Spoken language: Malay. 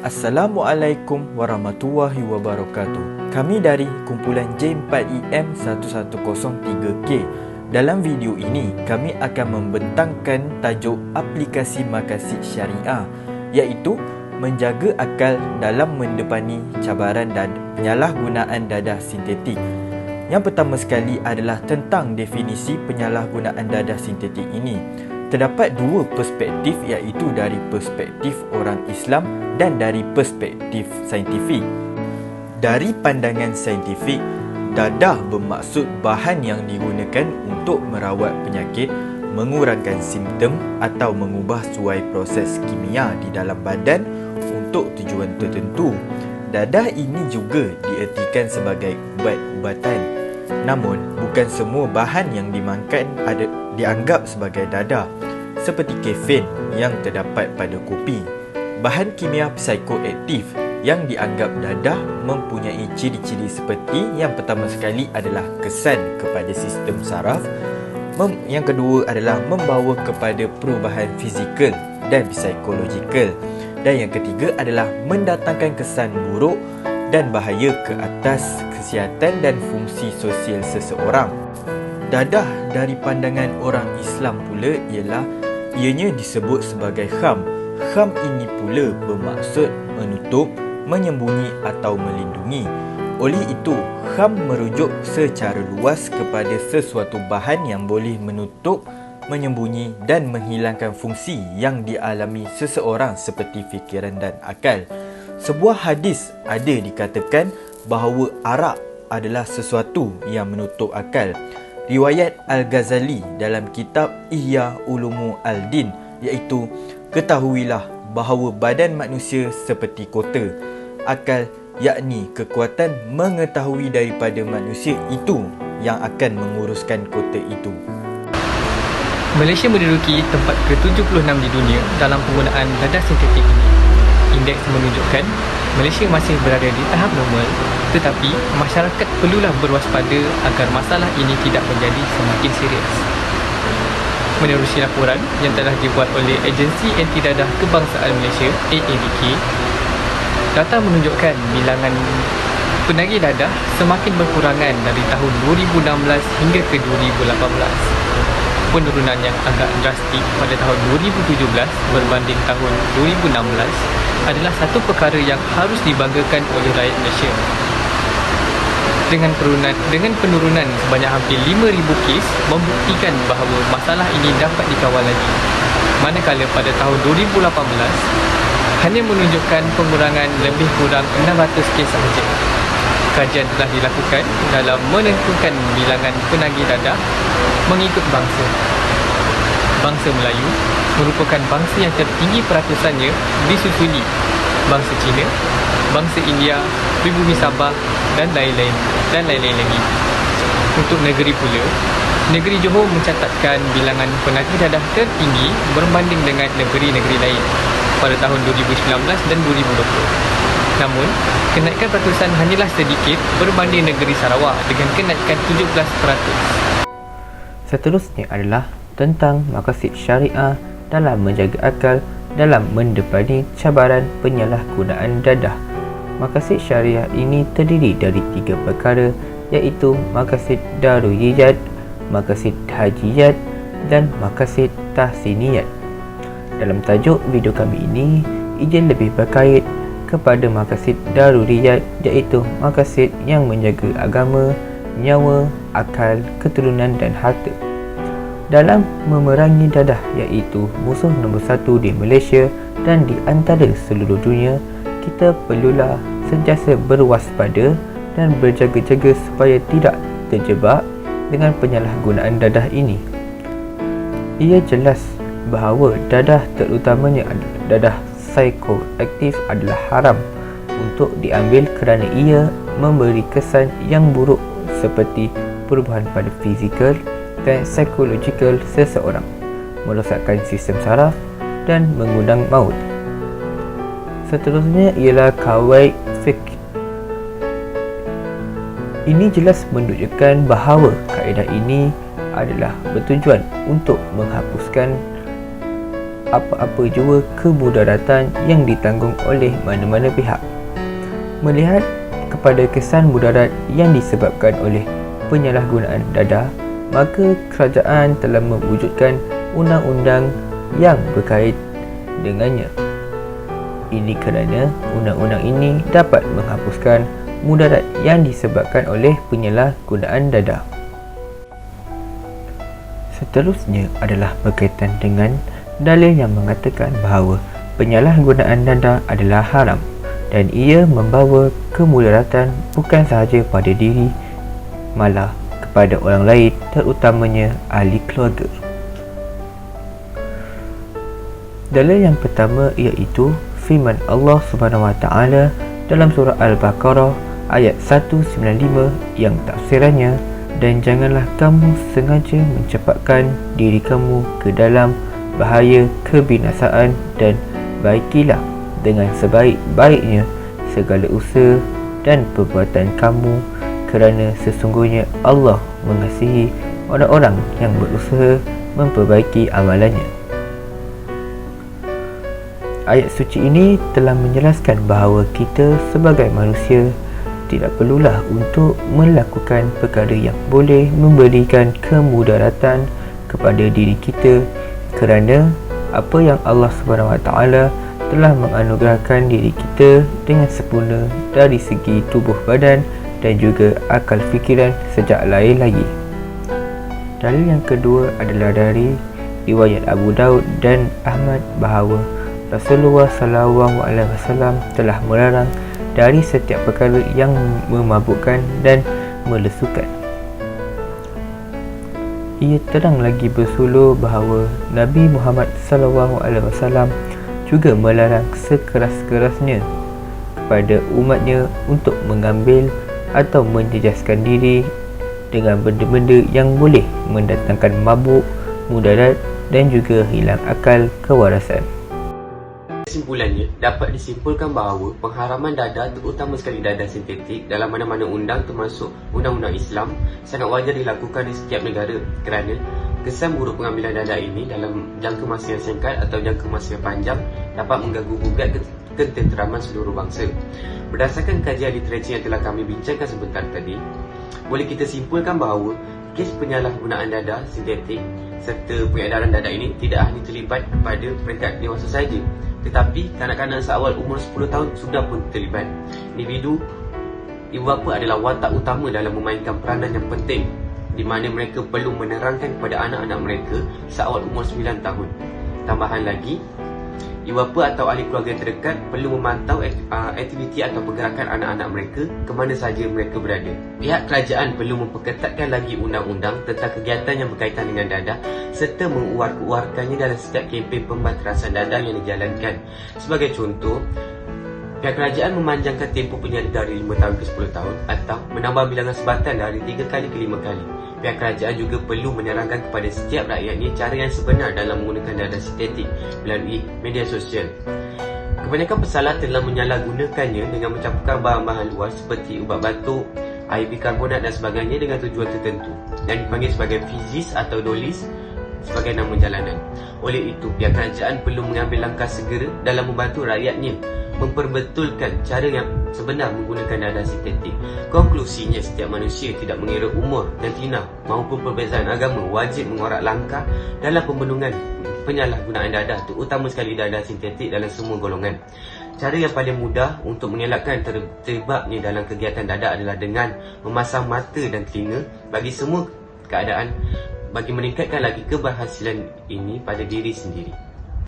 Assalamualaikum warahmatullahi wabarakatuh. Kami dari kumpulan J4EM 1103K. Dalam video ini, kami akan membentangkan tajuk aplikasi maqasid syariah, iaitu menjaga akal dalam mendepani cabaran dan penyalahgunaan dadah sintetik. Yang pertama sekali adalah tentang definisi penyalahgunaan dadah sintetik ini. Terdapat dua perspektif, iaitu dari perspektif orang Islam dan dari perspektif saintifik. Dari pandangan saintifik, dadah bermaksud bahan yang digunakan untuk merawat penyakit, mengurangkan simptom atau mengubah suai proses kimia di dalam badan untuk tujuan tertentu. Dadah ini juga diertikan sebagai ubat-ubatan. Namun, bukan semua bahan yang dimakan dianggap sebagai dadah, seperti kafein yang terdapat pada kopi. Bahan kimia psikoaktif yang dianggap dadah mempunyai ciri-ciri seperti yang pertama sekali adalah kesan kepada sistem saraf, yang kedua adalah membawa kepada perubahan fizikal dan psikologikal, dan yang ketiga adalah mendatangkan kesan buruk dan bahaya ke atas kesihatan dan fungsi sosial seseorang. Dadah dari pandangan orang Islam pula ianya disebut sebagai kham. Kham ini pula bermaksud menutup, menyembunyi atau melindungi. Oleh itu, kham merujuk secara luas kepada sesuatu bahan yang boleh menutup, menyembunyi dan menghilangkan fungsi yang dialami seseorang seperti fikiran dan akal. Sebuah hadis ada dikatakan bahawa arak adalah sesuatu yang menutup akal. Riwayat Al-Ghazali dalam kitab Ihya Ulumu Al-Din, iaitu ketahuilah bahawa badan manusia seperti kota. Akal, yakni kekuatan mengetahui daripada manusia itu yang akan menguruskan kota itu. Malaysia menduduki tempat ke-76 di dunia dalam penggunaan dadah sintetik ini. Indeks menunjukkan Malaysia masih berada di tahap normal, tetapi masyarakat perlulah berwaspada agar masalah ini tidak menjadi semakin serius. Menerusi laporan yang telah dibuat oleh Agensi Anti Dadah Kebangsaan Malaysia (AADK), data menunjukkan bilangan penagih dadah semakin berkurangan dari tahun 2016 hingga ke 2018. Penurunan yang agak drastik pada tahun 2017 berbanding tahun 2016 adalah satu perkara yang harus dibanggakan oleh rakyat Malaysia. Dengan penurunan sebanyak hampir 5,000 kes membuktikan bahawa masalah ini dapat dikawal lagi. Manakala pada tahun 2018 hanya menunjukkan pengurangan lebih kurang 600 kes sahaja. Kajian telah dilakukan dalam menentukan bilangan penagih dadah mengikut bangsa. Bangsa Melayu merupakan bangsa yang tertinggi peratusannya disusuli bangsa Cina, bangsa India, pribumi Sabah dan lain-lain lagi. Untuk negeri pula, negeri Johor mencatatkan bilangan penagih dadah tertinggi berbanding dengan negeri-negeri lain pada tahun 2019 dan 2020. Namun, kenaikan peratusan hanyalah sedikit berbanding negeri Sarawak dengan kenaikan 17%. Seterusnya adalah tentang maqasid syariah dalam menjaga akal dalam mendepani cabaran penyalahgunaan dadah. Maqasid syariah ini terdiri dari 3 perkara, iaitu maqasid daruriyat, maqasid hajiyat dan maqasid tahsiniyat. Dalam tajuk video kami ini, izin lebih berkait kepada maqasid daruriyat, iaitu maqasid yang menjaga agama, nyawa, akal, keturunan dan harta. Dalam memerangi dadah, iaitu musuh nombor 1 di Malaysia dan di antara seluruh dunia, kita perlulah sentiasa berwaspada dan berjaga-jaga supaya tidak terjebak dengan penyalahgunaan dadah ini. Ia jelas bahawa dadah, terutamanya dadah psikoaktif, adalah haram untuk diambil kerana ia memberi kesan yang buruk seperti perubahan pada fizikal dan psikologikal seseorang, merosakkan sistem saraf dan mengundang maut. Seterusnya ialah qawaid fiqh. Ini jelas menunjukkan bahawa kaedah ini adalah bertujuan untuk menghapuskan apa-apa jua kemudaratan yang ditanggung oleh mana-mana pihak. Melihat kepada kesan mudarat yang disebabkan oleh penyalahgunaan dadah, maka kerajaan telah mewujudkan undang-undang yang berkait dengannya. Ini kerana undang-undang ini dapat menghapuskan mudarat yang disebabkan oleh penyalahgunaan dadah. Seterusnya adalah berkaitan dengan dalil yang mengatakan bahawa penyalahgunaan dadah adalah haram dan ia membawa kemudaratan bukan sahaja pada diri, malah kepada orang lain, terutamanya ahli keluarga. Dalil yang pertama iaitu firman Allah Subhanahu Wa Taala dalam surah Al-Baqarah ayat 195 yang tafsirannya, dan janganlah kamu sengaja mencepatkan diri kamu ke dalam bahaya kebinasaan, dan baikilah dengan sebaik-baiknya segala usaha dan perbuatan kamu, kerana sesungguhnya Allah mengasihi orang-orang yang berusaha memperbaiki amalannya. Ayat suci ini telah menjelaskan bahawa kita sebagai manusia tidak perlulah untuk melakukan perkara yang boleh memberikan kemudaratan kepada diri kita, kerana apa yang Allah Subhanahu Wa Taala telah menganugerahkan diri kita dengan sempurna dari segi tubuh badan dan juga akal fikiran sejak lahir lagi. Dalil yang kedua adalah dari riwayat Abu Daud dan Ahmad bahawa Rasulullah SAW telah melarang dari setiap perkara yang memabukkan dan melesukan. Ia terang lagi bersulur bahawa Nabi Muhammad SAW juga melarang sekeras-kerasnya kepada umatnya untuk mengambil atau menjejaskan diri dengan benda-benda yang boleh mendatangkan mabuk, mudarat dan juga hilang akal kewarasan. Kesimpulannya, dapat disimpulkan bahawa pengharaman dadah, terutama sekali dadah sintetik, dalam mana-mana undang termasuk undang-undang Islam sangat wajar dilakukan di setiap negara, kerana kesan buruk pengambilan dadah ini dalam jangka masa yang singkat atau jangka masa yang panjang dapat mengganggu-gugat ketenteraman seluruh bangsa. Berdasarkan kajian literatur yang telah kami bincangkan sebentar tadi, boleh kita simpulkan bahawa kes penyalahgunaan dadah sintetik serta pengedaran dadah ini tidak hanya terlibat pada peringkat dewasa saja, tetapi kanak-kanak seawal umur 10 tahun sudah pun terlibat. Individu ibu bapa adalah watak utama dalam memainkan peranan yang penting, di mana mereka perlu menerangkan kepada anak-anak mereka seawal umur 9 tahun. Tambahan lagi, ibu bapa atau ahli keluarga terdekat perlu memantau aktiviti atau pergerakan anak-anak mereka ke mana sahaja mereka berada. Pihak kerajaan perlu memperketatkan lagi undang-undang tentang kegiatan yang berkaitan dengan dadah serta menguar-uarkannya dalam setiap kempen pembanterasan dadah yang dijalankan. Sebagai contoh, pihak kerajaan memanjangkan tempoh penyelidikan dari 5 tahun ke 10 tahun atau menambah bilangan sebatan dari 3 kali ke 5 kali. Pihak kerajaan juga perlu menerangkan kepada setiap rakyatnya cara yang sebenar dalam menggunakan dadah sintetik melalui media sosial. Kebanyakan pesalah telah menyalahgunakannya dengan mencampurkan bahan-bahan luar seperti ubat batuk, air bikarbonat dan sebagainya dengan tujuan tertentu, yang dipanggil sebagai fizis atau dolis sebagai nama jalanan. Oleh itu, pihak kerajaan perlu mengambil langkah segera dalam membantu rakyatnya memperbetulkan cara yang sebenar menggunakan dadah sintetik. Konklusinya, setiap manusia tidak mengira umur, jantina maupun perbezaan agama wajib mengorak langkah dalam pembendungan penyalahgunaan dadah, terutama sekali dadah sintetik dalam semua golongan. Cara yang paling mudah untuk mengelakkan terlibatnya dalam kegiatan dadah adalah dengan memasang mata dan telinga bagi semua keadaan, bagi meningkatkan lagi keberhasilan ini pada diri sendiri.